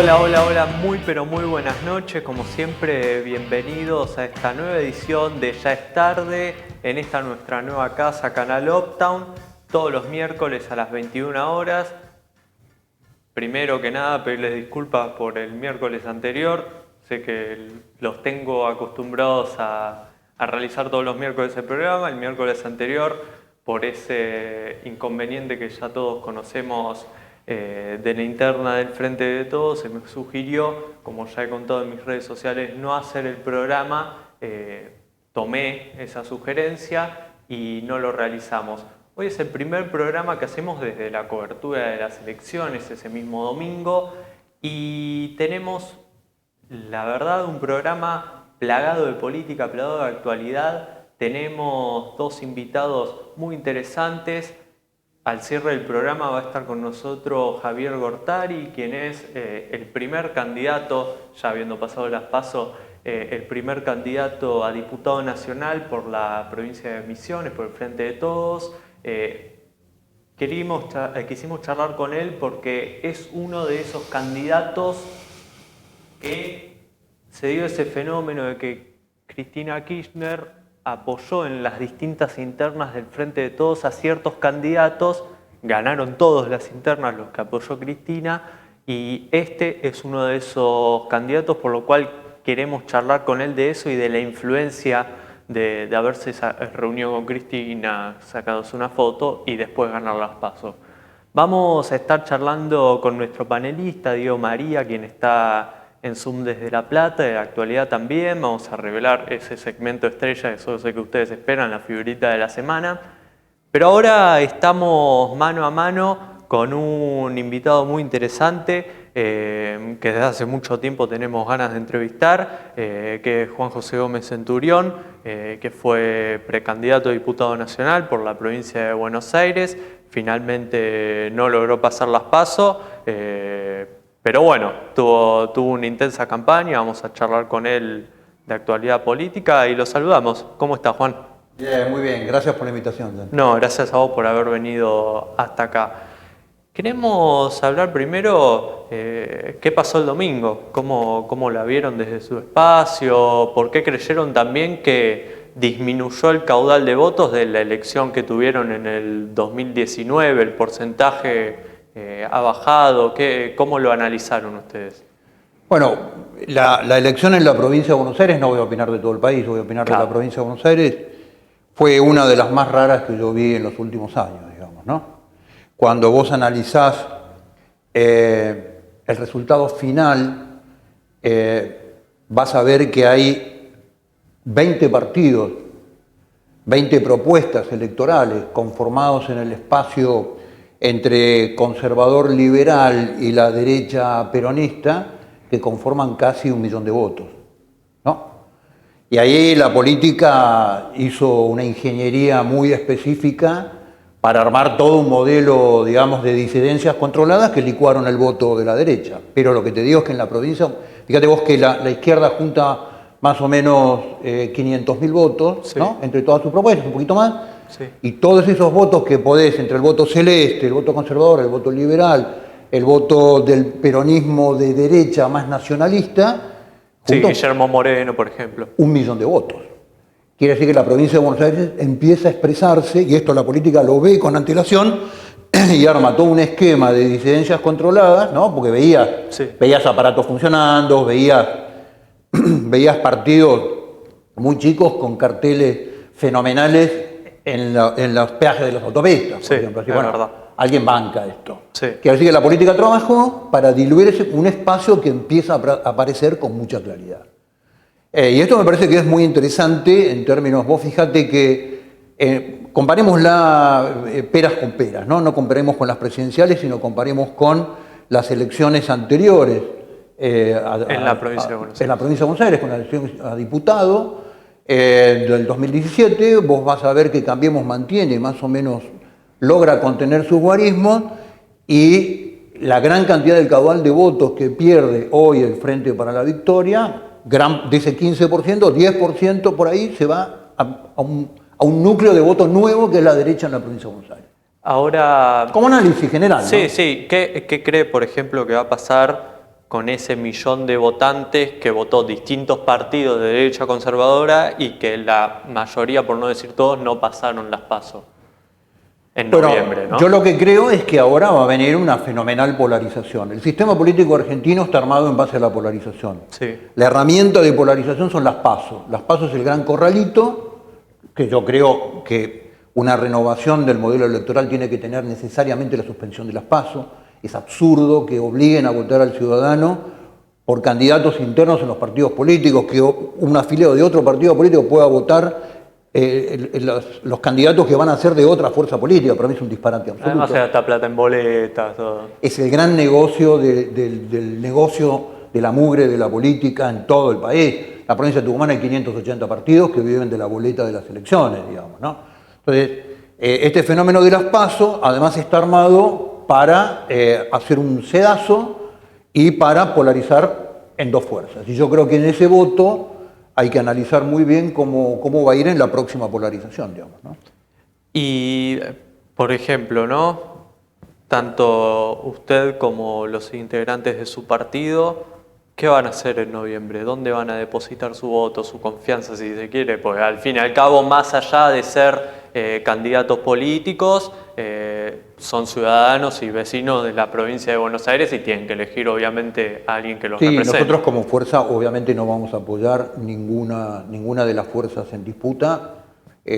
Hola, hola, hola, muy pero muy buenas noches. Como siempre, bienvenidos a esta nueva edición de Ya es tarde, en esta nuestra nueva casa, Canal Uptown, todos los miércoles a las 21 horas. Primero que nada, pedirles disculpas por el miércoles anterior. Sé que los tengo acostumbrados a realizar todos los miércoles el programa. El miércoles anterior, por ese inconveniente que ya todos conocemos de la interna del Frente de Todos, se me sugirió, como ya he contado en mis redes sociales, no hacer el programa. Tomé esa sugerencia y no lo realizamos. Hoy es el primer programa que hacemos desde la cobertura de las elecciones, ese mismo domingo, y tenemos, la verdad, un programa plagado de política, plagado de actualidad. Tenemos dos invitados muy interesantes. Al cierre del programa va a estar con nosotros Javier Gortari, quien es el primer candidato, ya habiendo pasado las PASO, el primer candidato a diputado nacional por la provincia de Misiones, por el Frente de Todos. Quisimos charlar con él porque es uno de esos candidatos que se dio ese fenómeno de que Cristina Kirchner apoyó en las distintas internas del Frente de Todos a ciertos candidatos, ganaron todas las internas los que apoyó Cristina, y este es uno de esos candidatos, por lo cual queremos charlar con él de eso y de la influencia de haberse reunido con Cristina, sacados una foto y después ganar las PASO. Vamos a estar charlando con nuestro panelista, Diego María, quien está en Zoom desde La Plata, de la actualidad también. Vamos a revelar ese segmento estrella, eso sé que ustedes esperan, la figurita de la semana. Pero ahora estamos mano a mano con un invitado muy interesante que desde hace mucho tiempo tenemos ganas de entrevistar, que es Juan José Gómez Centurión, que fue precandidato a diputado nacional por la provincia de Buenos Aires. Finalmente no logró pasar las PASO, pero bueno, tuvo una intensa campaña. Vamos a charlar con él de actualidad política y lo saludamos. ¿Cómo está, Juan? Bien, muy bien. Gracias por la invitación, Dan. No, gracias a vos por haber venido hasta acá. Queremos hablar primero qué pasó el domingo, cómo la vieron desde su espacio, por qué creyeron también que disminuyó el caudal de votos de la elección que tuvieron en el 2019, el porcentaje ha bajado, ¿cómo lo analizaron ustedes? Bueno, la elección en la provincia de Buenos Aires, no voy a opinar de todo el país, voy a opinar de la provincia de Buenos Aires, fue una de las más raras que yo vi en los últimos años, digamos, ¿no? Cuando vos analizás el resultado final, vas a ver que hay 20 partidos, 20 propuestas electorales conformados en el espacio entre conservador liberal y la derecha peronista, que conforman casi 1 millón de votos, ¿no? Y ahí la política hizo una ingeniería muy específica para armar todo un modelo, digamos, de disidencias controladas que licuaron el voto de la derecha. Pero lo que te digo es que en la provincia, fíjate vos que la izquierda junta más o menos 500.000 votos, sí, ¿no? Entre todas sus propuestas, un poquito más. Sí. Y todos esos votos que podés, entre el voto celeste, el voto conservador, el voto liberal, el voto del peronismo de derecha más nacionalista. Sí, Guillermo Moreno, por ejemplo. 1 millón de votos. Quiere decir que la provincia de Buenos Aires empieza a expresarse, y esto la política lo ve con antelación, y arma todo un esquema de disidencias controladas, ¿no? Porque veías aparatos funcionando, veías partidos muy chicos con carteles fenomenales en los peajes de las autopistas, por ejemplo. Así, bueno, verdad. Alguien banca esto. Sí. Quiere decir que la política trabajó para diluir un espacio que empieza a aparecer con mucha claridad. Y esto me parece que es muy interesante en términos, vos fíjate que comparemos peras con peras, ¿no? No comparemos con las presidenciales, sino comparemos con las elecciones anteriores en la provincia de Buenos Aires. En la provincia de Buenos Aires, con la elección a diputado del 2017, vos vas a ver que Cambiemos mantiene más o menos, logra contener sus guarismos, y la gran cantidad del caudal de votos que pierde hoy el Frente para la Victoria, de ese 15%, 10% por ahí se va a un núcleo de votos nuevo que es la derecha en la provincia de Buenos Aires. Ahora, como análisis general, sí, ¿no? Sí. ¿Qué cree, por ejemplo, que va a pasar con ese millón de votantes que votó distintos partidos de derecha conservadora y que la mayoría, por no decir todos, no pasaron las PASO en noviembre, ¿no? Yo lo que creo es que ahora va a venir una fenomenal polarización. El sistema político argentino está armado en base a la polarización. Sí. La herramienta de polarización son las PASO. Las PASO es el gran corralito, que yo creo que una renovación del modelo electoral tiene que tener necesariamente la suspensión de las PASO. Es absurdo que obliguen a votar al ciudadano por candidatos internos en los partidos políticos, que un afiliado de otro partido político pueda votar los candidatos que van a ser de otra fuerza política. Para mí es un disparate absoluto. Además se gasta plata en boletas, todo. Es el gran negocio del negocio de la mugre de la política en todo el país. En la provincia de Tucumán hay 580 partidos que viven de la boleta de las elecciones, digamos, ¿no? Entonces, este fenómeno de las PASO además está armado para hacer un sedazo y para polarizar en dos fuerzas. Y yo creo que en ese voto hay que analizar muy bien cómo va a ir en la próxima polarización, digamos, ¿no? Y, por ejemplo, ¿no? Tanto usted como los integrantes de su partido, ¿qué van a hacer en noviembre? ¿Dónde van a depositar su voto, su confianza, si se quiere? Porque al fin y al cabo, más allá de ser candidatos políticos, son ciudadanos y vecinos de la provincia de Buenos Aires y tienen que elegir obviamente a alguien que los represente. Nosotros como fuerza obviamente no vamos a apoyar ninguna de las fuerzas en disputa.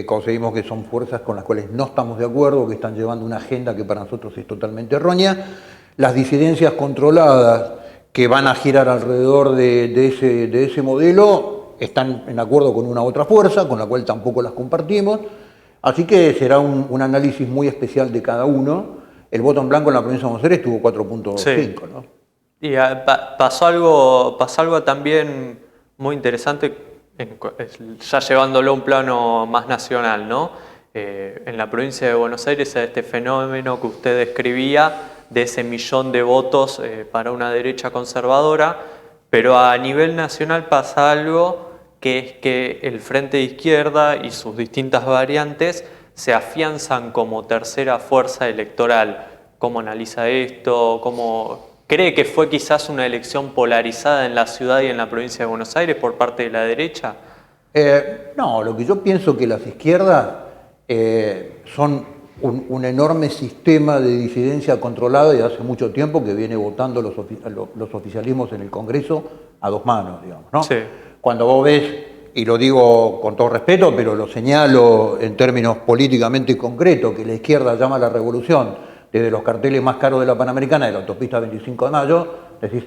Conseguimos que son fuerzas con las cuales no estamos de acuerdo, que están llevando una agenda que para nosotros es totalmente errónea. Las disidencias controladas que van a girar alrededor de ese modelo están en acuerdo con una otra fuerza, con la cual tampoco las compartimos. Así que será un análisis muy especial de cada uno. El voto en blanco en la provincia de Buenos Aires tuvo 4.5, sí. ¿No? Y pasó algo también muy interesante, ya llevándolo a un plano más nacional, ¿no? En la provincia de Buenos Aires, este fenómeno que usted describía de ese millón de votos para una derecha conservadora, pero a nivel nacional pasa algo que es que el Frente de Izquierda y sus distintas variantes se afianzan como tercera fuerza electoral. ¿Cómo analiza esto? ¿Cómo cree que fue quizás una elección polarizada en la ciudad y en la provincia de Buenos Aires por parte de la derecha? No, lo que yo pienso que las izquierdas son un enorme sistema de disidencia controlada y hace mucho tiempo que viene votando los oficialismos en el Congreso a dos manos, digamos, ¿no? Sí. Cuando vos ves, y lo digo con todo respeto, pero lo señalo en términos políticamente concretos, que la izquierda llama a la revolución desde los carteles más caros de la Panamericana, de la autopista 25 de Mayo, decís,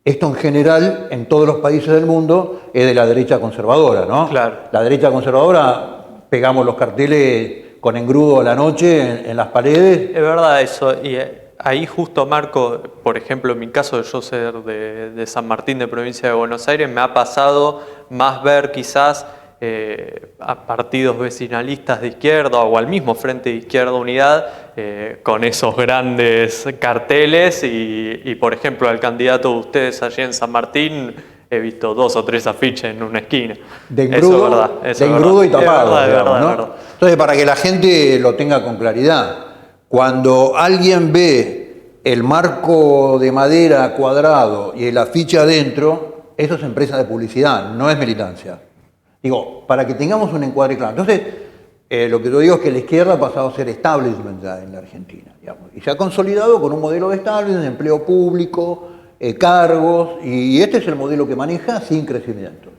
esto en general, en todos los países del mundo, es de la derecha conservadora, ¿no? Claro. La derecha conservadora, pegamos los carteles con engrudo a la noche en las paredes. Es verdad eso, y ahí justo marco, por ejemplo, en mi caso de yo ser de San Martín, de provincia de Buenos Aires, me ha pasado más ver quizás a partidos vecinalistas de izquierda o al mismo Frente de Izquierda Unidad con esos grandes carteles y por ejemplo al candidato de ustedes allí en San Martín he visto 2 o 3 afiches en una esquina. De engrudo y tapado, digamos, ¿no? Verdad. Entonces, para que la gente lo tenga con claridad, cuando alguien ve el marco de madera cuadrado y el afiche adentro, eso es empresa de publicidad, no es militancia. Digo, para que tengamos un encuadre claro. Entonces, lo que yo digo es que la izquierda ha pasado a ser establishment ya en la Argentina, digamos, y se ha consolidado con un modelo de establishment, de empleo público, cargos, y este es el modelo que maneja sin crecimiento.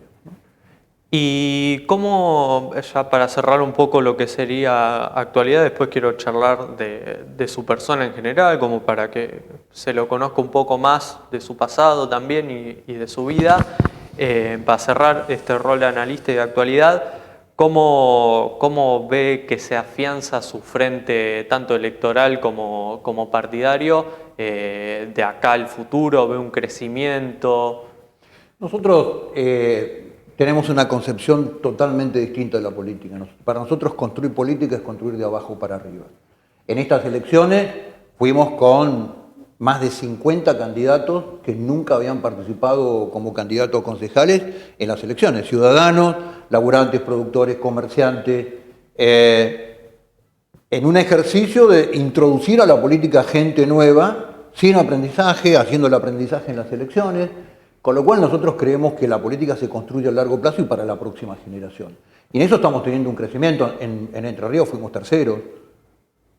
Y cómo, ya para cerrar un poco lo que sería actualidad, después quiero charlar de su persona en general, como para que se lo conozca un poco más de su pasado también y de su vida. Para cerrar este rol de analista y de actualidad, ¿cómo ve que se afianza su frente tanto electoral como partidario de acá al futuro? ¿Ve un crecimiento? Nosotros tenemos una concepción totalmente distinta de la política. Para nosotros construir política es construir de abajo para arriba. En estas elecciones fuimos con más de 50 candidatos que nunca habían participado como candidatos concejales en las elecciones. Ciudadanos, laburantes, productores, comerciantes, en un ejercicio de introducir a la política gente nueva sin aprendizaje, haciendo el aprendizaje en las elecciones, con lo cual nosotros creemos que la política se construye a largo plazo y para la próxima generación. Y en eso estamos teniendo un crecimiento. En Entre Ríos fuimos terceros,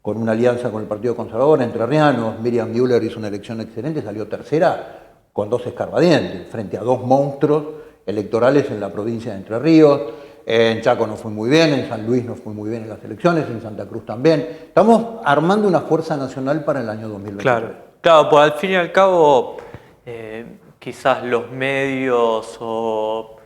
con una alianza con el Partido Conservador, entrerrianos. Miriam Müller hizo una elección excelente, salió tercera con 2 escarbadientes, frente a 2 monstruos electorales en la provincia de Entre Ríos. En Chaco nos fue muy bien, en San Luis nos fue muy bien en las elecciones, en Santa Cruz también. Estamos armando una fuerza nacional para el año 2023. Claro, pues al fin y al cabo, quizás los medios o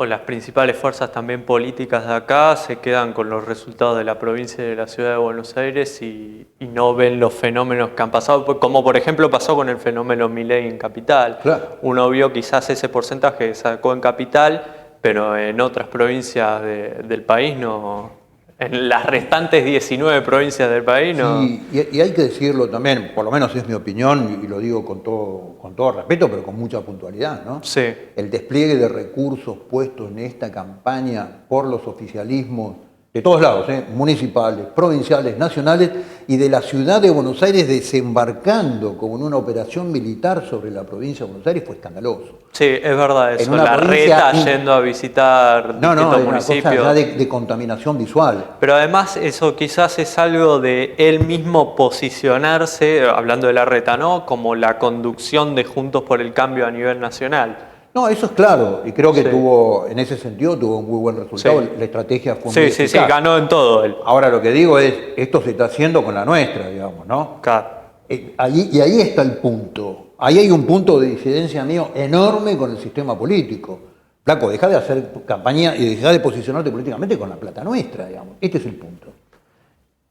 las principales fuerzas también políticas de acá se quedan con los resultados de la provincia y de la ciudad de Buenos Aires y no ven los fenómenos que han pasado, como por ejemplo pasó con el fenómeno Milei en Capital. Claro. Uno vio quizás ese porcentaje que sacó en Capital, pero en otras provincias del país no, en las restantes 19 provincias del país no. Sí, y hay que decirlo también, por lo menos es mi opinión, y lo digo con todo respeto, pero con mucha puntualidad, ¿no? Sí. El despliegue de recursos puestos en esta campaña por los oficialismos de todos lados, municipales, provinciales, nacionales, y de la ciudad de Buenos Aires desembarcando como en una operación militar sobre la provincia de Buenos Aires fue escandaloso. Sí, es verdad eso. En una Larreta yendo a visitar distintos municipios. Una cosa ya de contaminación visual. Pero además eso quizás es algo de él mismo posicionarse, hablando de Larreta, ¿no? Como la conducción de Juntos por el Cambio a nivel nacional. No, eso es claro, y creo que Sí. en ese sentido tuvo un muy buen resultado. Sí. La estrategia fue muy eficaz. Sí, ganó en todo él. Ahora lo que digo es, esto se está haciendo con la nuestra, digamos, ¿no? Claro. Y ahí está el punto. Ahí hay un punto de disidencia mío enorme con el sistema político. Flaco, dejá de hacer campaña y dejá de posicionarte políticamente con la plata nuestra, digamos. Este es el punto.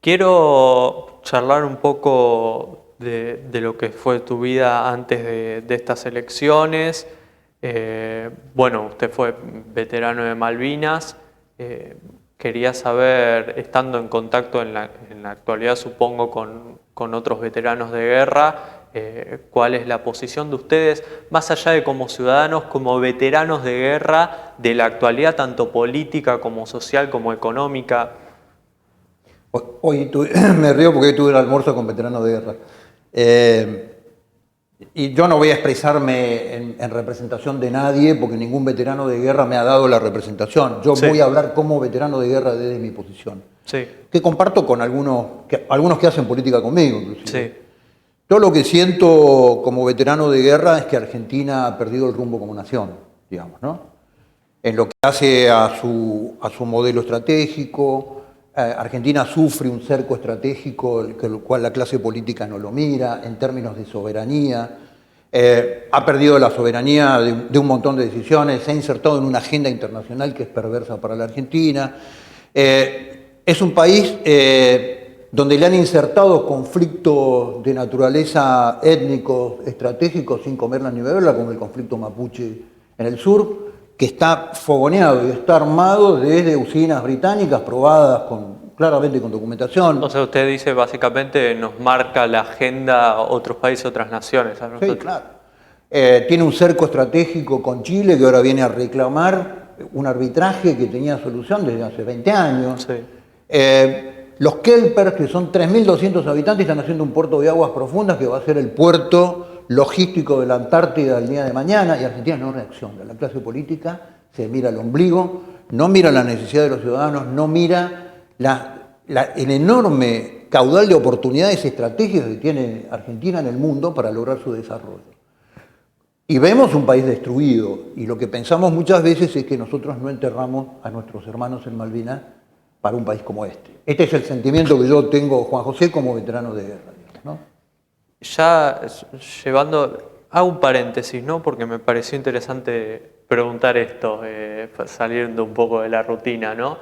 Quiero charlar un poco de lo que fue tu vida antes de estas elecciones. Bueno, usted fue veterano de Malvinas. Quería saber, estando en contacto en la actualidad, supongo, con otros veteranos de guerra, cuál es la posición de ustedes, más allá de como ciudadanos, como veteranos de guerra, de la actualidad, tanto política como social como económica. Hoy me río porque hoy tuve el almuerzo con veteranos de guerra. Y yo no voy a expresarme en representación de nadie porque ningún veterano de guerra me ha dado la representación. Yo voy a hablar como veterano de guerra desde mi posición. Sí. Que comparto con algunos que hacen política conmigo, inclusive. Sí. Yo lo que siento como veterano de guerra es que Argentina ha perdido el rumbo como nación, digamos, ¿no? En lo que hace a su modelo estratégico. Argentina sufre un cerco estratégico, el cual la clase política no lo mira, en términos de soberanía. Ha perdido la soberanía de un montón de decisiones, se ha insertado en una agenda internacional que es perversa para la Argentina. Es un país donde le han insertado conflictos de naturaleza étnicos, estratégicos, sin comerla ni beberla, como el conflicto mapuche en el sur, que está fogoneado y está armado desde usinas británicas probadas claramente con documentación. O sea, usted dice básicamente nos marca la agenda otros países, otras naciones. ¿A nosotros? Sí, claro. Tiene un cerco estratégico con Chile que ahora viene a reclamar un arbitraje que tenía solución desde hace 20 años. Sí. Los Kelpers, que son 3.200 habitantes, están haciendo un puerto de aguas profundas que va a ser el puerto logístico de la Antártida el día de mañana, y Argentina no reacciona. La clase política se mira al ombligo, no mira la necesidad de los ciudadanos, no mira el enorme caudal de oportunidades estratégicas que tiene Argentina en el mundo para lograr su desarrollo. Y vemos un país destruido, y lo que pensamos muchas veces es que nosotros no enterramos a nuestros hermanos en Malvinas para un país como este. Este es el sentimiento que yo tengo, Juan José, como veterano de guerra, ¿no? Ya hago un paréntesis, ¿no? Porque me pareció interesante preguntar esto, saliendo un poco de la rutina, ¿no?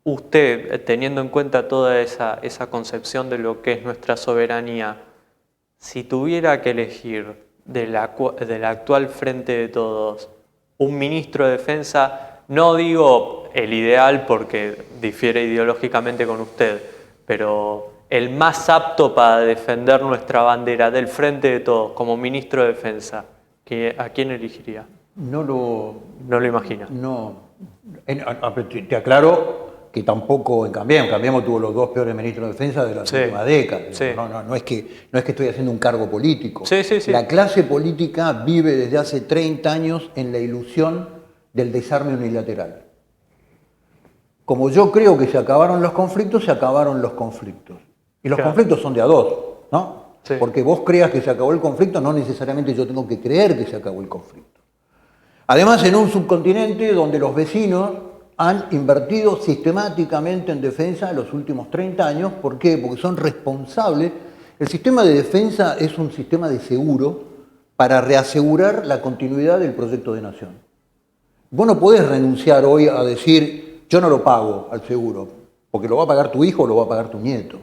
Usted, teniendo en cuenta toda esa concepción de lo que es nuestra soberanía, si tuviera que elegir del actual Frente de Todos un ministro de Defensa, no digo el ideal porque difiere ideológicamente con usted, pero el más apto para defender nuestra bandera del Frente de Todos como ministro de Defensa, ¿a quién elegiría? No lo imagina. No. Te aclaro, que tampoco en Cambiemos tuvo los dos peores ministros de defensa de la última década. Sí. No es que estoy haciendo un cargo político. Sí. La clase política vive desde hace 30 años en la ilusión del desarme unilateral. Como yo creo que se acabaron los conflictos, se acabaron los conflictos. Y los conflictos son de a dos, ¿no? Sí. Porque vos creas que se acabó el conflicto, no necesariamente yo tengo que creer que se acabó el conflicto. Además, en un subcontinente donde los vecinos han invertido sistemáticamente en defensa en los últimos 30 años. ¿Por qué? Porque son responsables. El sistema de defensa es un sistema de seguro para reasegurar la continuidad del proyecto de nación. Vos no podés renunciar hoy a decir, yo no lo pago al seguro, porque lo va a pagar tu hijo o lo va a pagar tu nieto.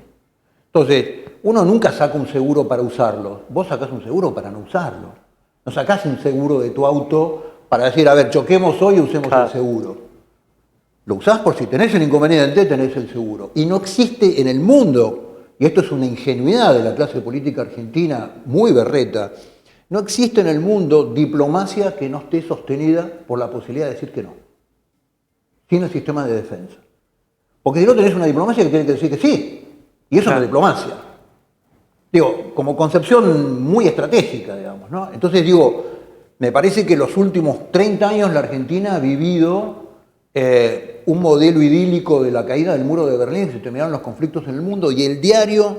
Entonces, uno nunca saca un seguro para usarlo. Vos sacás un seguro para no usarlo. No sacás un seguro de tu auto para decir, a ver, choquemos hoy y usemos el seguro. Lo usás por si tenés el inconveniente, tenés el seguro. Y no existe en el mundo, y esto es una ingenuidad de la clase política argentina muy berreta, no existe en el mundo diplomacia que no esté sostenida por la posibilidad de decir que no. Sin el sistema de defensa. Porque si no tenés una diplomacia que tiene que decir que sí. Y eso no es diplomacia. Digo, como concepción muy estratégica, digamos, ¿no? Entonces digo, me parece que los últimos 30 años la Argentina ha vivido un modelo idílico de la caída del muro de Berlín, se terminaron los conflictos en el mundo, y el diario,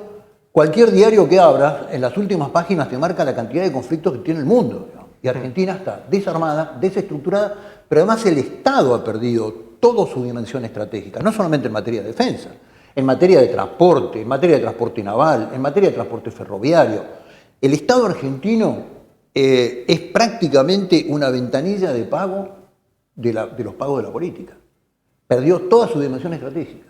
cualquier diario que abras, en las últimas páginas te marca la cantidad de conflictos que tiene el mundo, digamos. Y Argentina está desarmada, desestructurada, pero además el Estado ha perdido toda su dimensión estratégica, no solamente en materia de defensa, en materia de transporte naval, en materia de transporte ferroviario. El Estado argentino es prácticamente una ventanilla de pago de los pagos de la política. Perdió toda su dimensión estratégica.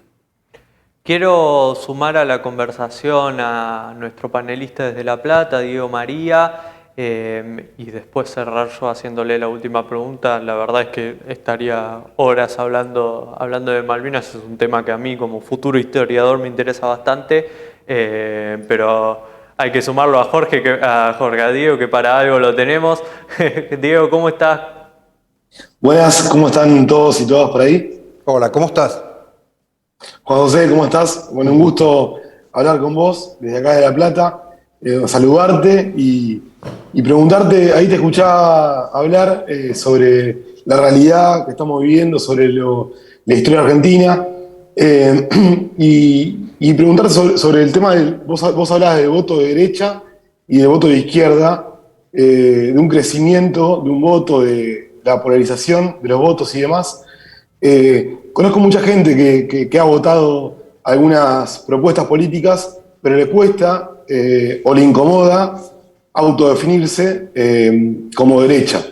Quiero sumar a la conversación a nuestro panelista desde La Plata, Diego María, y después cerrar yo haciéndole la última pregunta. La verdad es que estaría horas hablando de Malvinas, es un tema que a mí como futuro historiador me interesa bastante, pero hay que sumarlo a Diego, que para algo lo tenemos. Diego, ¿cómo estás? Buenas, ¿cómo están todos y todas por ahí? Hola, ¿cómo estás? Juan José, ¿cómo estás? Bueno, un gusto hablar con vos desde acá de La Plata, saludarte y preguntarte, ahí te escuchaba hablar sobre la realidad que estamos viviendo, sobre la historia argentina, y preguntarte sobre el tema vos hablabas del voto de derecha y del voto de izquierda, de un crecimiento, de un voto, de la polarización de los votos y demás. Conozco mucha gente que ha votado algunas propuestas políticas, pero le cuesta o le incomoda autodefinirse como derecha.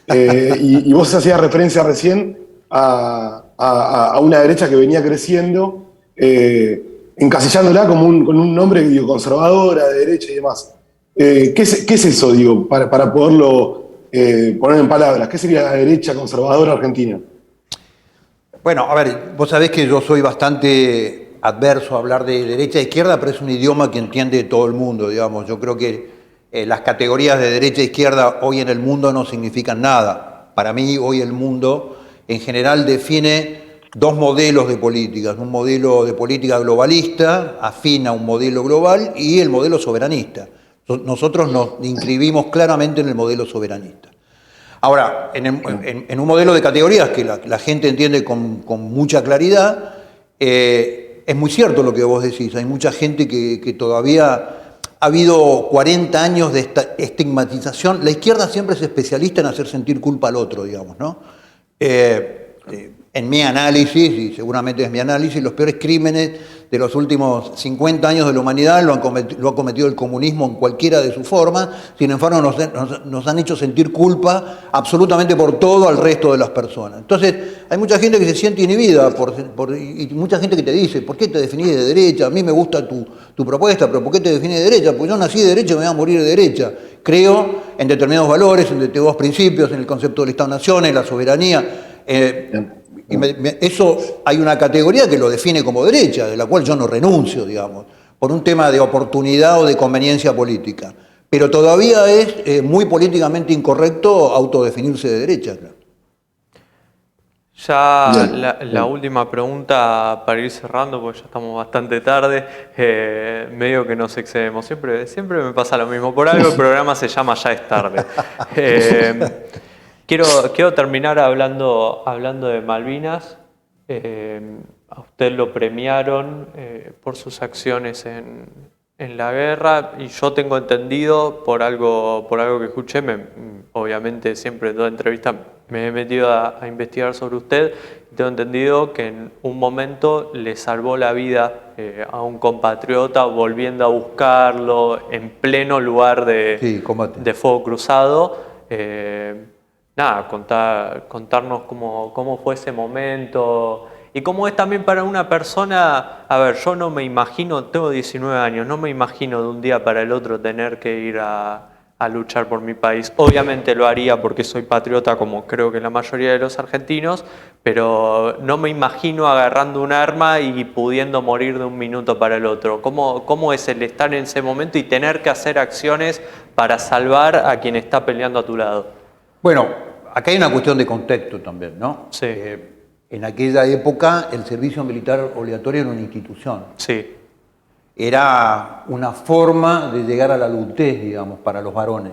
Y vos hacías referencia recién a una derecha que venía creciendo, encasillándola con un nombre conservadora, de derecha y demás. ¿Qué es eso, digo, para poderlo poner en palabras? ¿Qué sería la derecha conservadora argentina? Bueno, a ver, vos sabés que yo soy bastante adverso a hablar de derecha e izquierda, pero es un idioma que entiende todo el mundo, digamos. Yo creo que las categorías de derecha e izquierda hoy en el mundo no significan nada. Para mí, hoy el mundo en general define dos modelos de políticas. Un modelo de política globalista, afín a un modelo global, y el modelo soberanista. Nosotros nos inscribimos claramente en el modelo soberanista. Ahora, en un modelo de categorías que la gente entiende con mucha claridad, es muy cierto lo que vos decís. Hay mucha gente que todavía ha habido 40 años de estigmatización. La izquierda siempre es especialista en hacer sentir culpa al otro, digamos, ¿no? En mi análisis, y seguramente es mi análisis, los peores crímenes de los últimos 50 años de la humanidad lo ha cometido el comunismo en cualquiera de sus formas. Sin embargo, nos han hecho sentir culpa absolutamente por todo al resto de las personas. Entonces, hay mucha gente que se siente inhibida y mucha gente que te dice, ¿por qué te definís de derecha? A mí me gusta tu propuesta, pero ¿por qué te definís de derecha? Porque yo nací de derecha y me voy a morir de derecha. Creo en determinados valores, en determinados principios, en el concepto del Estado-Nación, en la soberanía. Eso hay una categoría que lo define como derecha, de la cual yo no renuncio, digamos, por un tema de oportunidad o de conveniencia política. Pero todavía es muy políticamente incorrecto autodefinirse de derecha. Claro. Ya Bien, la bien. última pregunta para ir cerrando, porque ya estamos bastante tarde, medio que nos excedemos. Siempre me pasa lo mismo. Por algo el programa se llama Ya es tarde. Eh, quiero terminar hablando de Malvinas. A usted lo premiaron por sus acciones en la guerra y yo tengo entendido por algo que escuché, obviamente siempre en toda entrevista me he metido a investigar sobre usted, y tengo entendido que en un momento le salvó la vida a un compatriota volviendo a buscarlo en pleno lugar Sí, combate. de fuego cruzado. Nada, contarnos cómo fue ese momento y cómo es también para una persona. A ver, yo no me imagino, tengo 19 años, no me imagino de un día para el otro tener que ir a luchar por mi país. Obviamente lo haría porque soy patriota, como creo que la mayoría de los argentinos, pero no me imagino agarrando un arma y pudiendo morir de un minuto para el otro. ¿Cómo es el estar en ese momento y tener que hacer acciones para salvar a quien está peleando a tu lado? Bueno, acá hay una cuestión de contexto también, ¿no? Sí, En aquella época el servicio militar obligatorio era una institución. sí, Era una forma de llegar a la adultez, digamos, para los varones.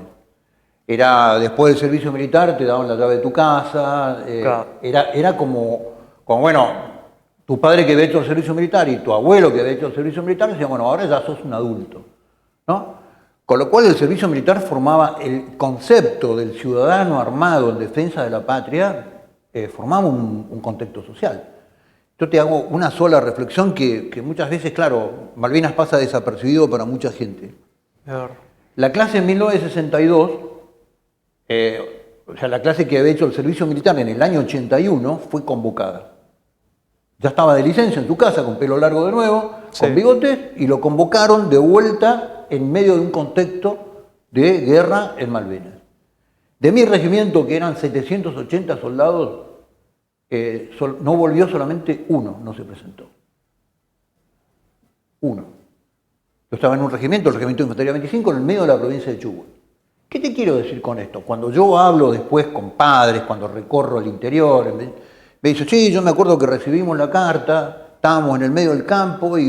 Era, después del servicio militar, te daban la llave de tu casa, claro, era como, bueno, tu padre que había hecho el servicio militar y tu abuelo que había hecho el servicio militar decían, bueno, ahora ya sos un adulto, ¿no? Con lo cual el servicio militar formaba el concepto del ciudadano armado en defensa de la patria, formaba un contexto social. Yo te hago una sola reflexión que muchas veces, claro, Malvinas pasa desapercibido para mucha gente. a ver, La clase en 1962, o sea, la clase que había hecho el servicio militar en el año 81, fue convocada. Ya estaba de licencia en su casa, con pelo largo de nuevo, sí, con bigotes, y lo convocaron de vuelta en medio de un contexto de guerra en Malvinas. De mi regimiento, que eran 780 soldados, no volvió solamente uno, no se presentó. Uno. Yo estaba en un regimiento, el regimiento de Infantería 25, en el medio de la provincia de Chubut. ¿Qué te quiero decir con esto? Cuando yo hablo después con padres, cuando recorro el interior, me dicen, sí, yo me acuerdo que recibimos la carta, estábamos en el medio del campo y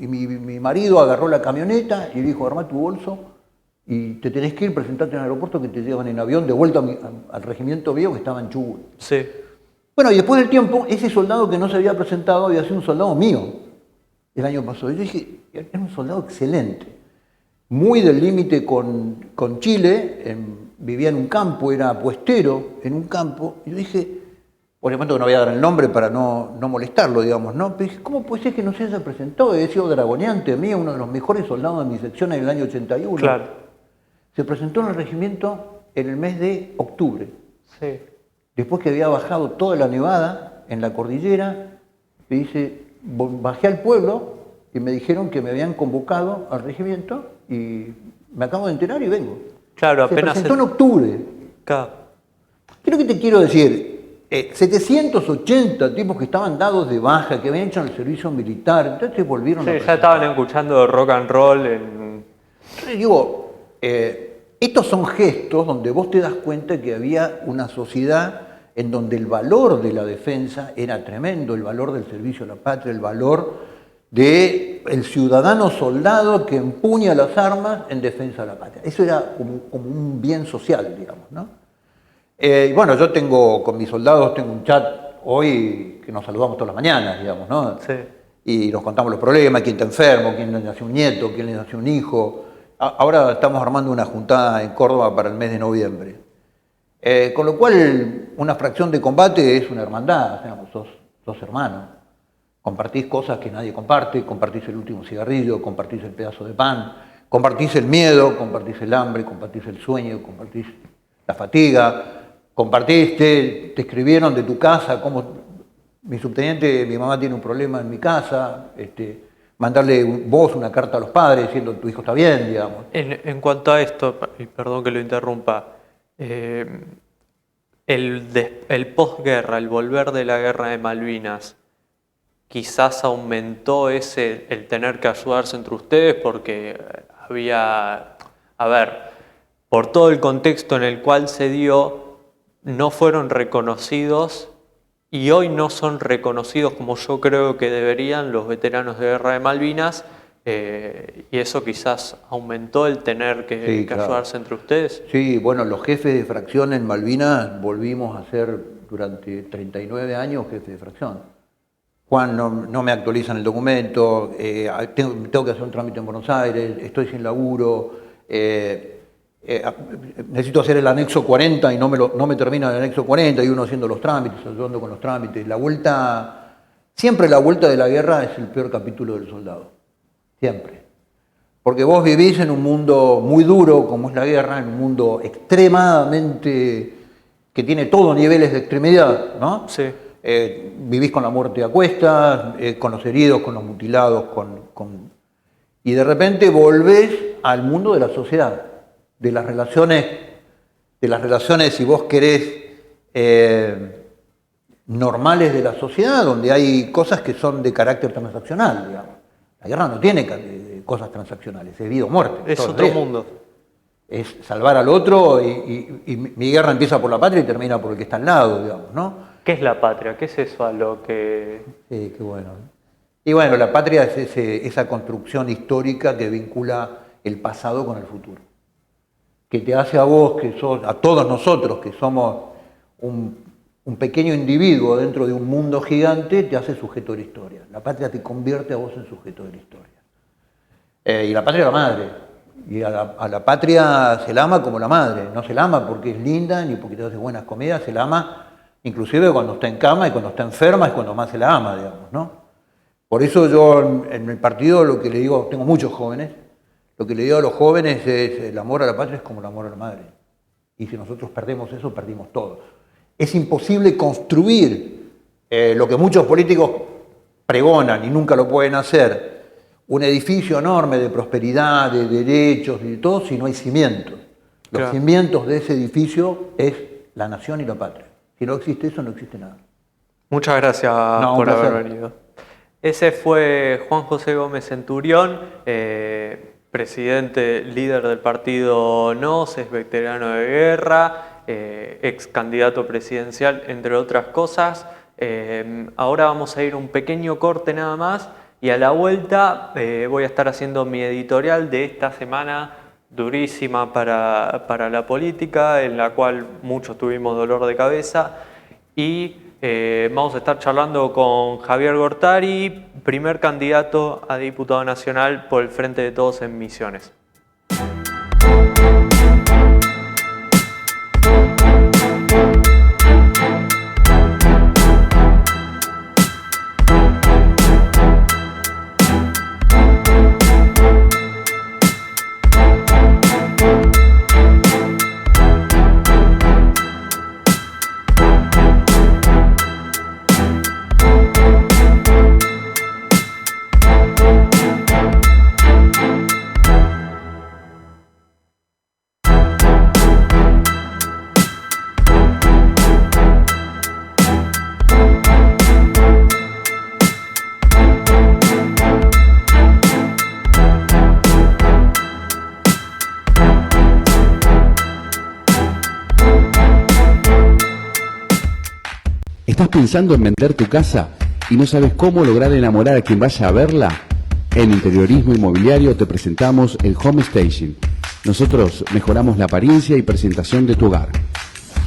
mi marido agarró la camioneta y dijo, armá tu bolso y te tenés que ir, presentarte en el aeropuerto que te llevan en avión de vuelta al regimiento viejo que estaba en Chubut. sí, Bueno, y después del tiempo, ese soldado que no se había presentado había sido un soldado mío el año pasado. Y yo dije, era un soldado excelente, muy del límite con Chile, vivía en un campo, era puestero en un campo. Y yo dije, por el momento no voy a dar el nombre para no molestarlo, digamos, ¿no? Pero dije, ¿cómo puede ser que no se haya presentado? He sido dragoneante mío, uno de los mejores soldados de mi sección en el año 81. claro, Se presentó en el regimiento en el mes de octubre. sí. Después que había bajado toda la nevada en la cordillera, me dice, bajé al pueblo y me dijeron que me habían convocado al regimiento y me acabo de enterar y vengo. Claro, Se apenas presentó en octubre. claro, ¿Qué es lo que te quiero decir? 780 tipos que estaban dados de baja, que habían hecho el servicio militar, entonces volvieron sí, a ya presentar. estaban escuchando rock and roll en... Entonces digo, estos son gestos donde vos te das cuenta que había una sociedad en donde el valor de la defensa era tremendo, el valor del servicio a la patria, el valor del ciudadano soldado que empuña las armas en defensa de la patria. Eso era como un bien social, digamos, ¿no? Y bueno, yo tengo, con mis soldados, tengo un chat hoy que nos saludamos todas las mañanas, digamos, ¿no? Sí, Y nos contamos los problemas, quién está enfermo, quién le nació un nieto, quién le nació un hijo. Ahora estamos armando una juntada en Córdoba para el mes de noviembre. Con lo cual, una fracción de combate es una hermandad, o sea, sos hermanos. Compartís cosas que nadie comparte, compartís el último cigarrillo, compartís el pedazo de pan, compartís el miedo, compartís el hambre, compartís el sueño, compartís la fatiga, compartís, te escribieron de tu casa, cómo mi subteniente, mi mamá tiene un problema en mi casa, mandarle vos una carta a los padres diciendo tu hijo está bien, digamos. en cuanto a esto, y perdón que lo interrumpa, el posguerra, el volver de la guerra de Malvinas, quizás aumentó el tener que ayudarse entre ustedes porque había, a ver, por todo el contexto en el cual se dio, no fueron reconocidos y hoy no son reconocidos como yo creo que deberían los veteranos de Guerra de Malvinas, y eso quizás aumentó el tener que claro, ayudarse entre ustedes. Sí, bueno, los jefes de fracción en Malvinas volvimos a ser durante 39 años jefes de fracción. Juan no me actualizan el documento, tengo que hacer un trámite en Buenos Aires, estoy sin laburo, necesito hacer el anexo 40 y no me termina el anexo 40 y uno haciendo los trámites, ayudando con los trámites. Siempre la vuelta de la guerra es el peor capítulo del soldado, siempre. Porque vos vivís en un mundo muy duro como es la guerra, en un mundo extremadamente, que tiene todos niveles de extremidad, ¿no? Sí. Vivís con la muerte a cuestas, con los heridos, con los mutilados, y de repente volvés al mundo de la sociedad, de las relaciones, si vos querés, normales de la sociedad, donde hay cosas que son de carácter transaccional, digamos. La guerra no tiene cosas transaccionales, es vida o muerte. Es otro mundo. Es salvar al otro y mi guerra empieza por la patria y termina por el que está al lado, digamos, ¿no? ¿Qué es la patria? ¿Qué es eso a lo que...? Sí, qué bueno. Y bueno, la patria es esa construcción histórica que vincula el pasado con el futuro. Que te hace a vos, a todos nosotros, que somos un pequeño individuo dentro de un mundo gigante, te hace sujeto de la historia. La patria te convierte a vos en sujeto de la historia. Y la patria es la madre. Y a la patria se la ama como la madre. No se la ama porque es linda ni porque te hace buenas comidas, se la ama inclusive cuando está en cama y cuando está enferma es cuando más se la ama, digamos, ¿no? Por eso yo en el partido lo que le digo, tengo muchos jóvenes, lo que le digo a los jóvenes es el amor a la patria es como el amor a la madre. Y si nosotros perdemos eso, perdimos todo. Es imposible construir lo que muchos políticos pregonan y nunca lo pueden hacer, un edificio enorme de prosperidad, de derechos y de todo, si no hay cimientos. Los cimientos de ese edificio es la nación y la patria. Si no existe eso, no existe nada. Muchas gracias por haber venido. Ese fue Juan José Gómez Centurión, presidente, líder del partido NOS, es veterano de guerra, ex candidato presidencial, entre otras cosas. Ahora vamos a ir a un pequeño corte nada más y a la vuelta voy a estar haciendo mi editorial de esta semana durísima para la política, en la cual muchos tuvimos dolor de cabeza, y vamos a estar charlando con Javier Gortari, primer candidato a diputado nacional por el Frente de Todos en Misiones. ¿Estás pensando en vender tu casa y no sabes cómo lograr enamorar a quien vaya a verla? En Interiorismo Inmobiliario te presentamos el Home Staging. Nosotros mejoramos la apariencia y presentación de tu hogar,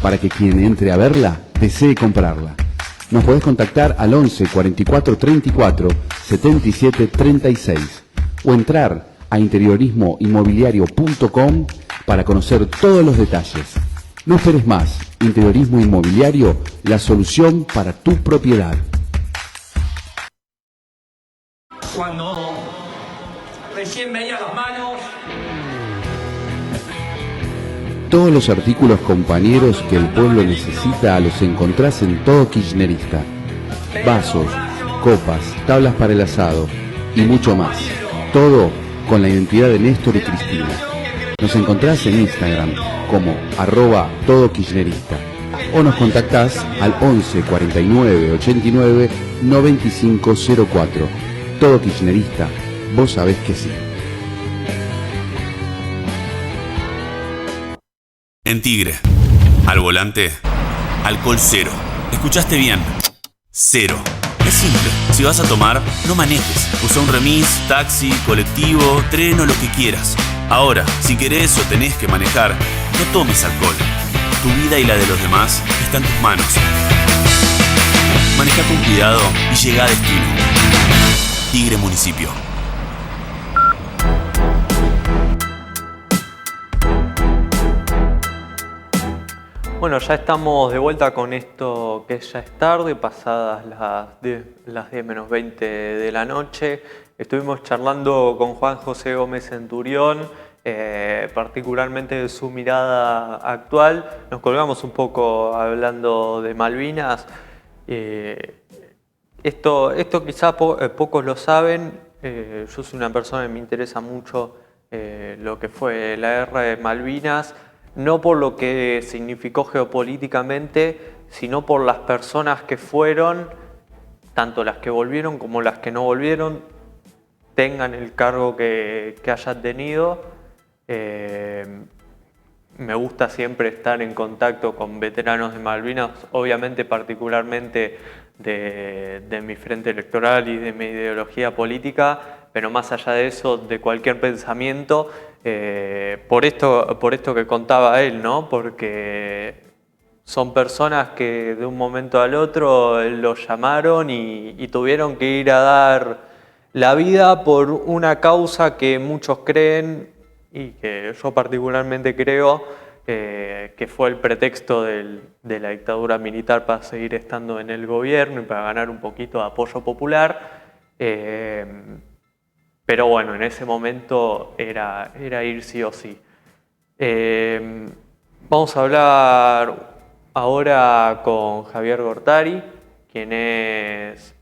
para que quien entre a verla desee comprarla. Nos podés contactar al 11 44 34 77 36 o entrar a interiorismoinmobiliario.com para conocer todos los detalles. No esperes más. Interiorismo Inmobiliario, la solución para tu propiedad. Cuando recién veía las manos. Todos los artículos compañeros que el pueblo necesita los encontrás en Todo Kirchnerista. Vasos, copas, tablas para el asado y mucho más. Todo con la identidad de Néstor y Cristina. Nos encontrás en Instagram como @todokirchnerista o nos contactás al 11 49 89 95 04. Todo Kirchnerista, vos sabés que sí. En Tigre, al volante, alcohol cero. Escuchaste bien, Cero. Es simple. Si vas a tomar, no manejes. Usa un remis, taxi, colectivo, tren o lo que quieras. Ahora, si querés o tenés que manejar, no tomes alcohol. Tu vida y la de los demás está en tus manos. Maneja con cuidado y llega a destino. Tigre Municipio. Bueno, ya estamos de vuelta con esto que ya es tarde, pasadas las 10 menos 20 de la noche. Estuvimos charlando con Juan José Gómez Centurión, particularmente de su mirada actual. Nos colgamos un poco hablando de Malvinas. Esto quizás pocos lo saben. Yo soy una persona que me interesa mucho lo que fue la guerra de Malvinas. No por lo que significó geopolíticamente, sino por las personas que fueron, tanto las que volvieron como las que no volvieron, tengan el cargo que hayan tenido. Me gusta siempre estar en contacto con veteranos de Malvinas, obviamente particularmente de mi frente electoral y de mi ideología política, pero más allá de eso, de cualquier pensamiento, por esto que contaba él, ¿no? Porque son personas que de un momento al otro los llamaron y tuvieron que ir a dar la vida por una causa que muchos creen y que yo particularmente creo que fue el pretexto de la dictadura militar para seguir estando en el gobierno y para ganar un poquito de apoyo popular. Pero bueno, en ese momento era ir sí o sí. Vamos a hablar ahora con Javier Gortari, quien es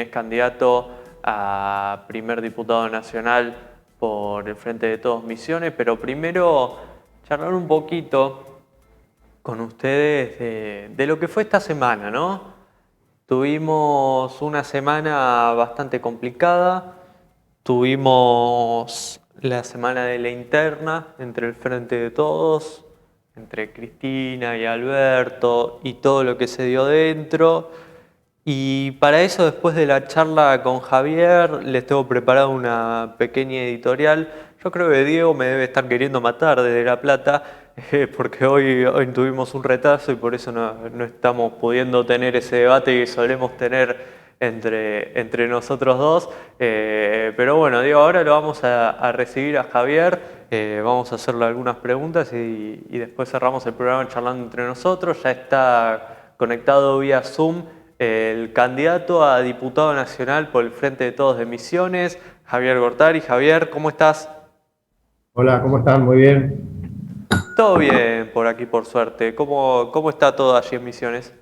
candidato a primer diputado nacional por el Frente de Todos Misiones, pero primero charlar un poquito con ustedes de lo que fue esta semana, ¿no? Tuvimos una semana bastante complicada. Tuvimos la semana de la interna entre el Frente de Todos, entre Cristina y Alberto y todo lo que se dio dentro. Y para eso, después de la charla con Javier, les tengo preparado una pequeña editorial. Yo creo que Diego me debe estar queriendo matar desde La Plata, porque hoy tuvimos un retraso y por eso no estamos pudiendo tener ese debate que solemos tener entre nosotros dos. Pero bueno, Diego, ahora lo vamos a recibir a Javier, vamos a hacerle algunas preguntas y después cerramos el programa charlando entre nosotros. Ya está conectado vía Zoom el candidato a diputado nacional por el Frente de Todos de Misiones, Javier Gortari. Javier, ¿cómo estás? Hola, ¿cómo están? Muy bien. Todo bien por aquí, por suerte. ¿Cómo está todo allí en Misiones?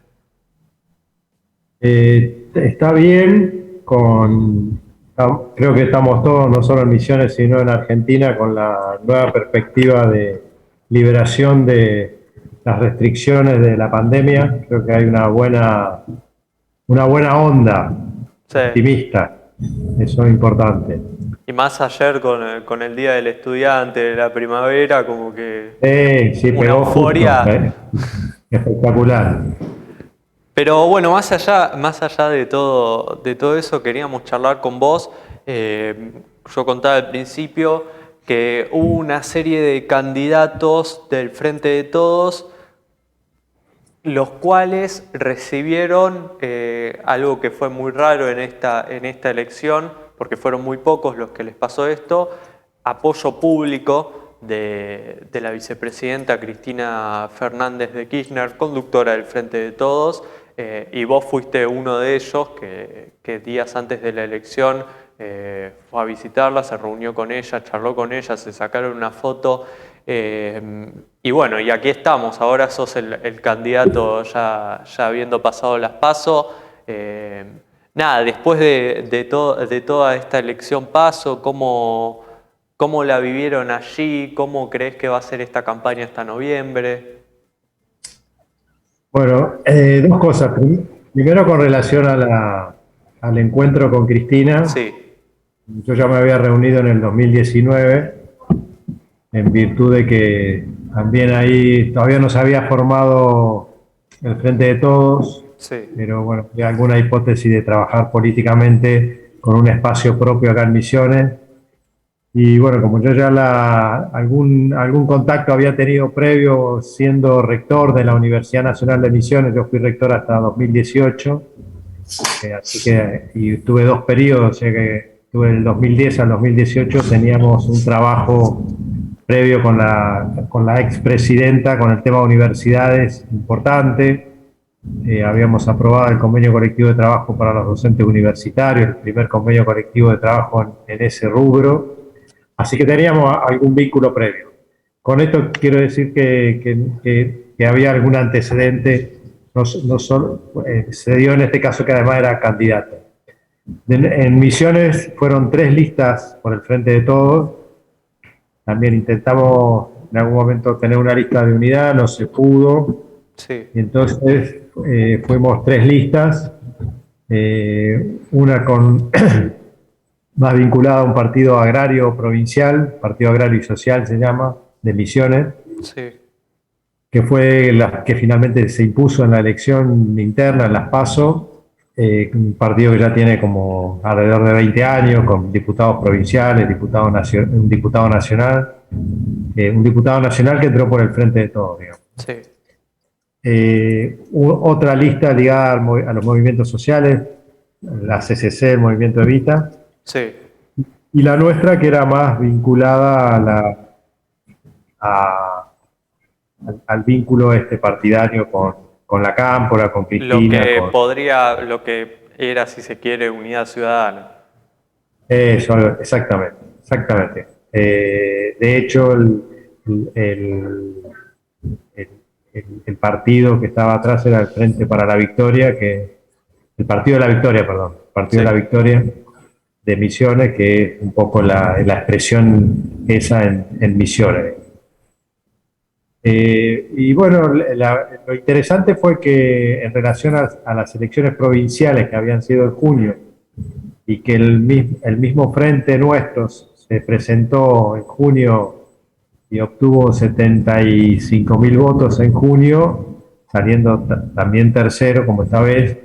Está bien, creo que estamos todos, no solo en Misiones, sino en Argentina, con la nueva perspectiva de liberación de las restricciones de la pandemia. Creo que hay una buena onda, Sí. optimista. Eso es importante. Y más ayer con el Día del Estudiante, de la primavera, como que Sí, una pegó euforia. justo, espectacular. Pero bueno, más allá de todo eso, queríamos charlar con vos. Yo contaba al principio que hubo una serie de candidatos del Frente de Todos, los cuales recibieron algo que fue muy raro en esta elección, porque fueron muy pocos los que les pasó esto, apoyo público de la vicepresidenta Cristina Fernández de Kirchner, conductora del Frente de Todos, y vos fuiste uno de ellos que días antes de la elección fue a visitarla, se reunió con ella, charló con ella, se sacaron una foto. Y bueno, y aquí estamos, ahora sos el candidato ya habiendo pasado las PASO. Nada, después de toda esta elección PASO, ¿cómo la vivieron allí? ¿Cómo crees que va a ser esta campaña hasta noviembre? Bueno, dos cosas. Primero, con relación al encuentro con Cristina. Sí. Yo ya me había reunido en el 2019, en virtud de que también ahí todavía no se había formado el Frente de Todos, Sí. pero bueno, hay alguna hipótesis de trabajar políticamente con un espacio propio acá en Misiones. Y bueno, como yo ya algún contacto había tenido previo siendo rector de la Universidad Nacional de Misiones, yo fui rector hasta 2018, así que y tuve 2 periodos, o sea que tuve del 2010 al 2018, teníamos un trabajo previo con la expresidenta, con el tema universidades importante. Habíamos aprobado el convenio colectivo de trabajo para los docentes universitarios, el primer convenio colectivo de trabajo en ese rubro. Así que teníamos algún vínculo previo. Con esto quiero decir que había algún antecedente, no solo, se dio en este caso que además era candidato. En Misiones fueron 3 listas por el Frente de Todos. También intentamos en algún momento tener una lista de unidad, no se pudo. Sí. Y entonces fuimos 3 listas, una con más vinculada a un partido agrario provincial, Partido Agrario y Social se llama, de Misiones, Sí. que fue la que finalmente se impuso en la elección interna, en las PASO, un partido que ya tiene como alrededor de 20 años, con diputados provinciales, un diputado nacional que entró por el Frente de Todos, digamos. Sí. Otra lista ligada a los movimientos sociales, la CCC, el Movimiento Evita, Sí. y la nuestra que era más vinculada al vínculo partidario con la Cámpora, con Cristina. Lo que era, si se quiere, Unidad Ciudadana. Eso, exactamente. De hecho, el partido que estaba atrás era el Frente para la Victoria, el Partido de la Victoria, perdón, Partido de la Victoria de Misiones, que es un poco la expresión esa en Misiones. Y bueno, lo interesante fue que en relación a las elecciones provinciales que habían sido en junio y que el mismo Frente nuestro se presentó en junio y obtuvo 75.000 votos en junio, saliendo también tercero como esta vez,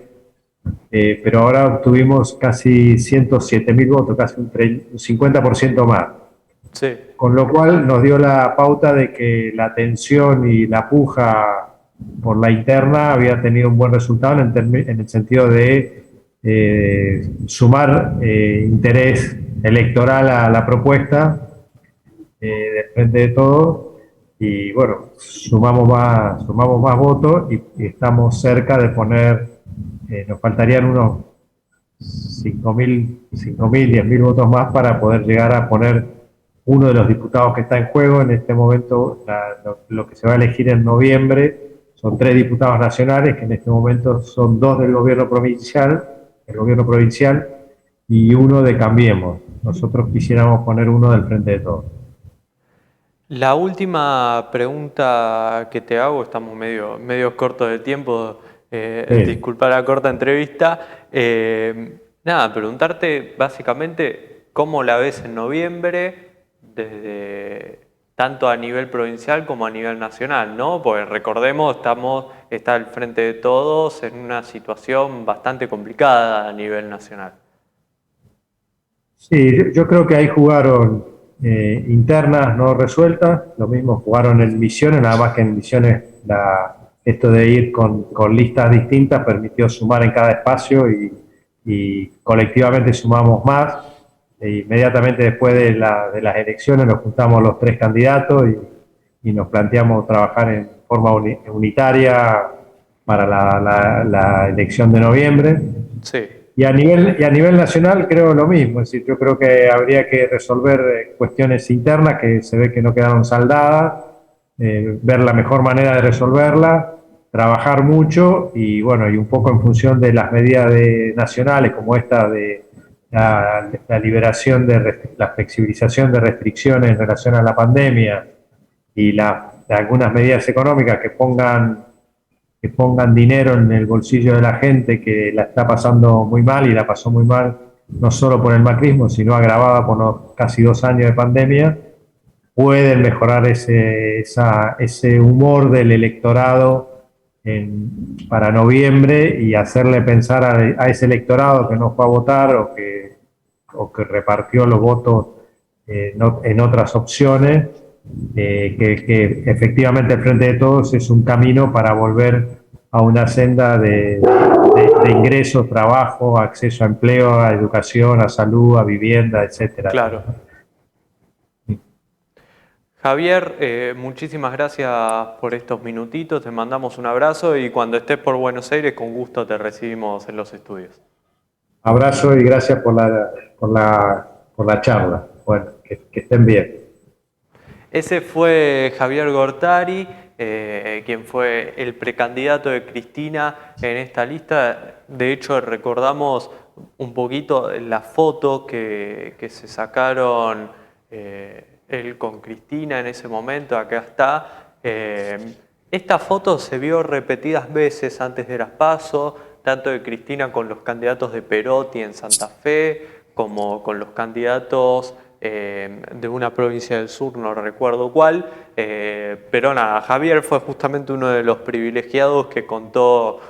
pero ahora obtuvimos casi 107.000 votos, casi un 50% más. Sí. Con lo cual nos dio la pauta de que la tensión y la puja por la interna había tenido un buen resultado en el sentido de sumar interés electoral a la propuesta del Frente de Todos, y bueno, sumamos más votos y estamos cerca de poner, nos faltarían unos 5.000, 10.000 votos más para poder llegar a poner uno de los diputados que está en juego. En este momento, lo que se va a elegir en noviembre son 3 diputados nacionales, que en este momento son 2 del gobierno provincial, y 1 de Cambiemos. Nosotros quisiéramos poner 1 del Frente de Todos. La última pregunta que te hago, estamos medio cortos de tiempo, disculpa la corta entrevista. Nada, preguntarte básicamente cómo la ves en noviembre, tanto a nivel provincial como a nivel nacional, ¿no? Porque recordemos, está el Frente de Todos en una situación bastante complicada a nivel nacional. Sí, yo creo que ahí jugaron internas no resueltas, lo mismo jugaron en Misiones, nada más que en Misiones esto de ir con listas distintas permitió sumar en cada espacio y colectivamente sumamos más. Inmediatamente después de las elecciones nos juntamos los 3 candidatos y nos planteamos trabajar en forma unitaria para la elección de noviembre. Sí. Y a nivel nacional creo lo mismo, es decir, yo creo que habría que resolver cuestiones internas que se ve que no quedaron saldadas, ver la mejor manera de resolverla, trabajar mucho y bueno, y un poco en función de las medidas nacionales como esta de la liberación la flexibilización de restricciones en relación a la pandemia y de algunas medidas económicas que pongan dinero en el bolsillo de la gente que la está pasando muy mal y la pasó muy mal no solo por el macrismo, sino agravada por los casi 2 años de pandemia, pueden mejorar ese humor del electorado para noviembre y hacerle pensar a ese electorado que no fue a votar o que repartió los votos en otras opciones, que efectivamente el Frente de Todos es un camino para volver a una senda de ingresos, trabajo, acceso a empleo, a educación, a salud, a vivienda, etcétera. Claro. Javier, muchísimas gracias por estos minutitos, te mandamos un abrazo y cuando estés por Buenos Aires, con gusto te recibimos en los estudios. Abrazo y gracias por la charla. Bueno, que estén bien. Ese fue Javier Gortari, quien fue el precandidato de Cristina en esta lista. De hecho, recordamos un poquito la foto que se sacaron él con Cristina en ese momento, acá está. Esta foto se vio repetidas veces antes de las PASO, tanto de Cristina con los candidatos de Perotti en Santa Fe, como con los candidatos de una provincia del sur, no recuerdo cuál, pero nada, Javier fue justamente uno de los privilegiados que contó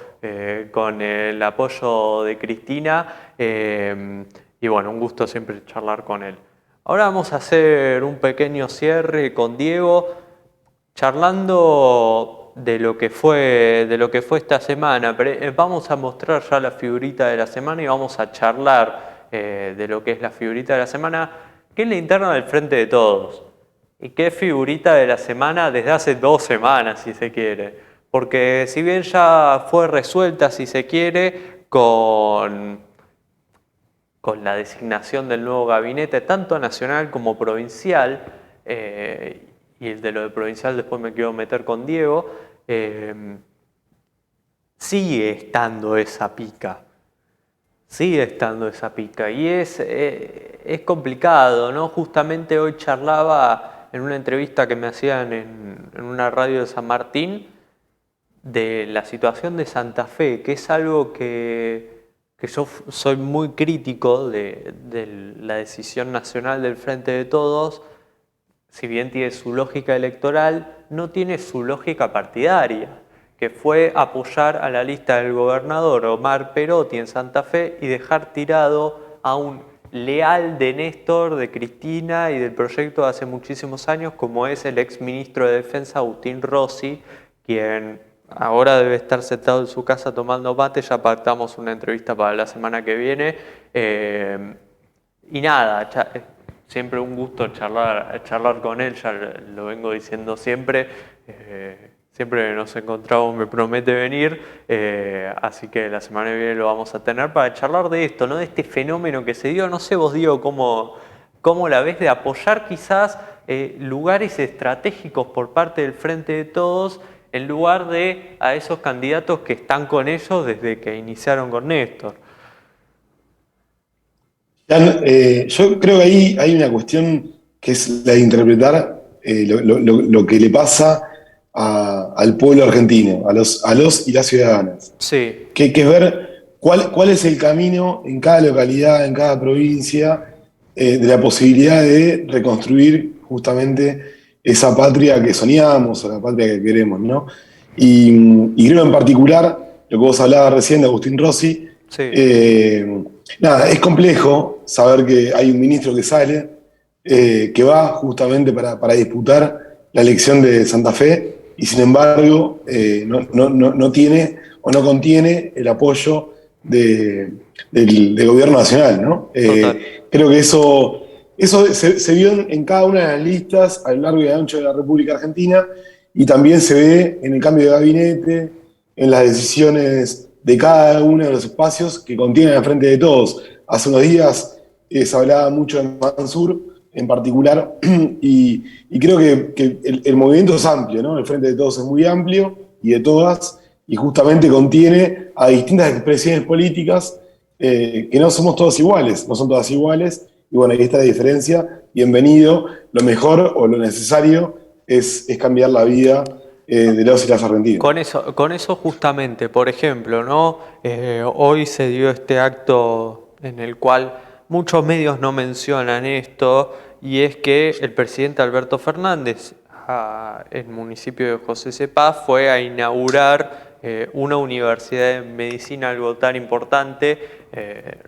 con el apoyo de Cristina y bueno, un gusto siempre charlar con él. Ahora vamos a hacer un pequeño cierre con Diego, charlando de lo que fue esta semana. Pero vamos a mostrar ya la figurita de la semana y vamos a charlar de lo que es la figurita de la semana, que es la interna del Frente de Todos. Y que es figurita de la semana desde hace 2 semanas, si se quiere. Porque si bien ya fue resuelta, si se quiere, con la designación del nuevo gabinete, tanto nacional como provincial, y el de lo de provincial después me quiero meter con Diego, sigue estando esa pica. Sigue estando esa pica y es complicado, ¿no? Justamente hoy charlaba en una entrevista que me hacían en una radio de San Martín de la situación de Santa Fe, que es algo que yo soy muy crítico de la decisión nacional del Frente de Todos. Si bien tiene su lógica electoral, no tiene su lógica partidaria, que fue apoyar a la lista del gobernador Omar Perotti en Santa Fe y dejar tirado a un leal de Néstor, de Cristina y del proyecto de hace muchísimos años, como es el ex ministro de Defensa Agustín Rossi, quien ahora debe estar sentado en su casa tomando mate. Ya pactamos una entrevista para la semana que viene. Y nada, siempre un gusto charlar con él, ya lo vengo diciendo siempre. Siempre que nos encontramos me promete venir, así que la semana que viene lo vamos a tener para charlar de esto, ¿no? De este fenómeno que se dio. No sé vos, Diego, cómo la ves de apoyar quizás lugares estratégicos por parte del Frente de Todos en lugar de a esos candidatos que están con ellos desde que iniciaron con Néstor. Yo creo que ahí hay una cuestión que es la de interpretar lo que le pasa al pueblo argentino, a los y las ciudadanas. Sí. Que es ver cuál es el camino en cada localidad, en cada provincia, de la posibilidad de reconstruir justamente esa patria que soñamos o la patria que queremos, ¿no? Y creo en particular, lo que vos hablabas recién de Agustín Rossi, Sí. Nada, es complejo saber que hay un ministro que sale, que va justamente para disputar la elección de Santa Fe y sin embargo no tiene o no contiene el apoyo del gobierno nacional, ¿no? Creo que eso se vio en cada una de las listas a lo largo y ancho de la República Argentina y también se ve en el cambio de gabinete, en las decisiones de cada uno de los espacios que contienen al Frente de Todos. Hace unos días se hablaba mucho de Mansur en particular y creo que el movimiento es amplio, ¿no? El Frente de Todos es muy amplio y de todas y justamente contiene a distintas expresiones políticas que no somos todos iguales, no son todas iguales y bueno, ahí está la diferencia. Bienvenido, lo mejor o lo necesario es cambiar la vida de los y las argentinos. Con eso justamente, por ejemplo, ¿no? Hoy se dio este acto en el cual muchos medios no mencionan esto, y es que el presidente Alberto Fernández, en el municipio de José Cepaz, fue a inaugurar una universidad de medicina algo tan importante.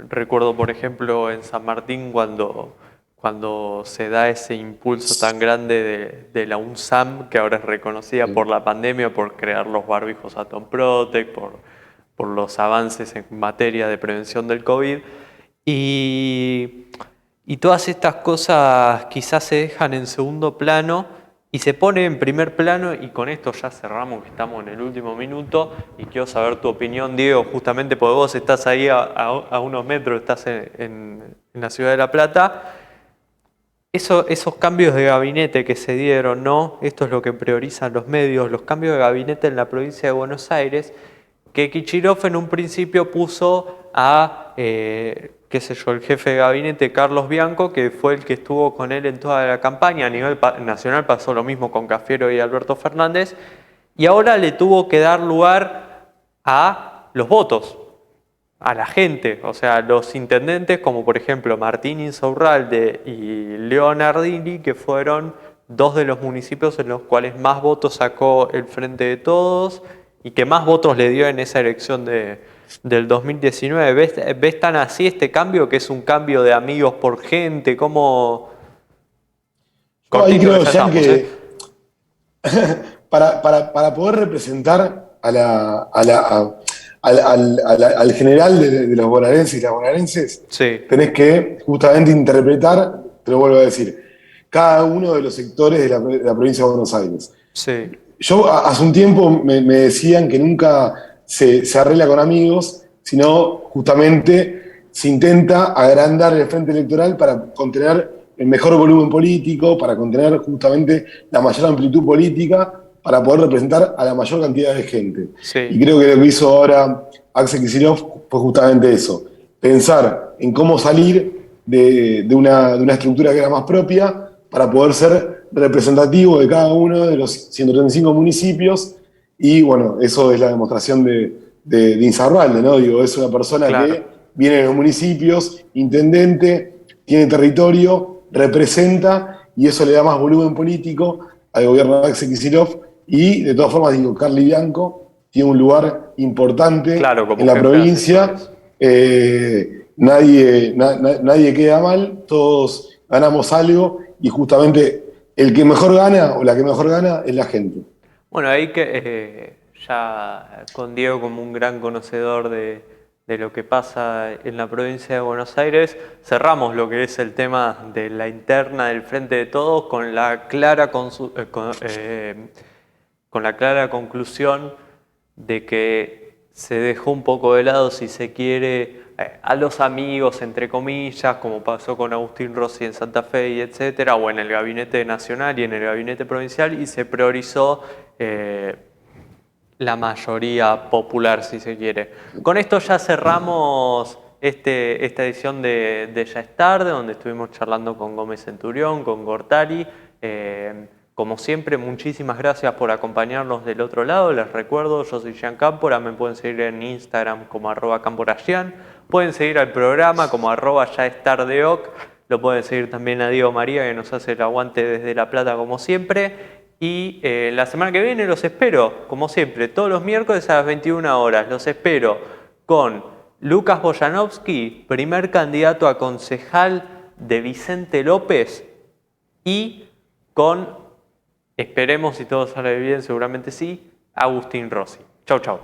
Recuerdo, por ejemplo, en San Martín cuando se da ese impulso tan grande de la UNSAM, que ahora es reconocida por la pandemia, por crear los barbijos Atom Protect, por los avances en materia de prevención del COVID. Y todas estas cosas quizás se dejan en segundo plano y se pone en primer plano, y con esto ya cerramos, que estamos en el último minuto, y quiero saber tu opinión, Diego, justamente porque vos estás ahí a unos metros, estás en la ciudad de La Plata. Esos cambios de gabinete que se dieron, ¿no? Esto es lo que priorizan los medios, los cambios de gabinete en la provincia de Buenos Aires, que Kichirov en un principio puso a, qué sé yo, el jefe de gabinete Carlos Bianco, que fue el que estuvo con él en toda la campaña. A nivel nacional pasó lo mismo con Cafiero y Alberto Fernández, y ahora le tuvo que dar lugar a los votos, a la gente, o sea, los intendentes como por ejemplo Martín Insaurralde y Leonardini, que fueron dos de los municipios en los cuales más votos sacó el Frente de Todos y que más votos le dio en esa elección del 2019. ¿Ves tan así este cambio, que es un cambio de amigos por gente? ¿Cómo? Ahí creo, Jean, que para poder representar al general de los bonaerenses y las bonaerenses, sí, tenés que justamente interpretar, te lo vuelvo a decir, cada uno de los sectores de la provincia de Buenos Aires. sí. Yo hace un tiempo me decían que nunca se arregla con amigos, sino justamente se intenta agrandar el frente electoral para contener el mejor volumen político, para contener justamente la mayor amplitud política, para poder representar a la mayor cantidad de gente. Sí. Y creo que lo que hizo ahora Axel Kicillof fue justamente eso, pensar en cómo salir de una estructura que era más propia para poder ser representativo de cada uno de los 135 municipios, y bueno, eso es la demostración de Insaurralde, ¿no? Digo, es una persona Claro. que viene de los municipios, intendente, tiene territorio, representa, y eso le da más volumen político al gobierno de Axel Kicillof. Y de todas formas, digo, Carly Bianco tiene un lugar importante, Claro, como en la jefe de provincia. asesores. Nadie queda mal, todos ganamos algo, y justamente el que mejor gana o la que mejor gana es la gente. Bueno, ahí que ya con Diego como un gran conocedor de lo que pasa en la provincia de Buenos Aires, cerramos lo que es el tema de la interna del Frente de Todos con la clara conclusión de que se dejó un poco de lado, si se quiere, a los amigos, entre comillas, como pasó con Agustín Rossi en Santa Fe y etcétera, o en el gabinete nacional y en el gabinete provincial, y se priorizó la mayoría popular, si se quiere. Con esto ya cerramos esta edición de Ya es tarde, donde estuvimos charlando con Gómez Centurión, con Gortari. Como siempre, muchísimas gracias por acompañarnos del otro lado. Les recuerdo, yo soy Jean Cámpora, me pueden seguir en Instagram como @CámporaJean. Pueden seguir al programa como @yaestardeoc. Lo pueden seguir también a Diego María, que nos hace el aguante desde La Plata como siempre. Y la semana que viene los espero, como siempre, todos los miércoles a las 21 horas. Los espero con Lucas Boyanovsky, primer candidato a concejal de Vicente López, y con, esperemos si todo sale bien, seguramente sí, Agustín Rossi. Chau, chau.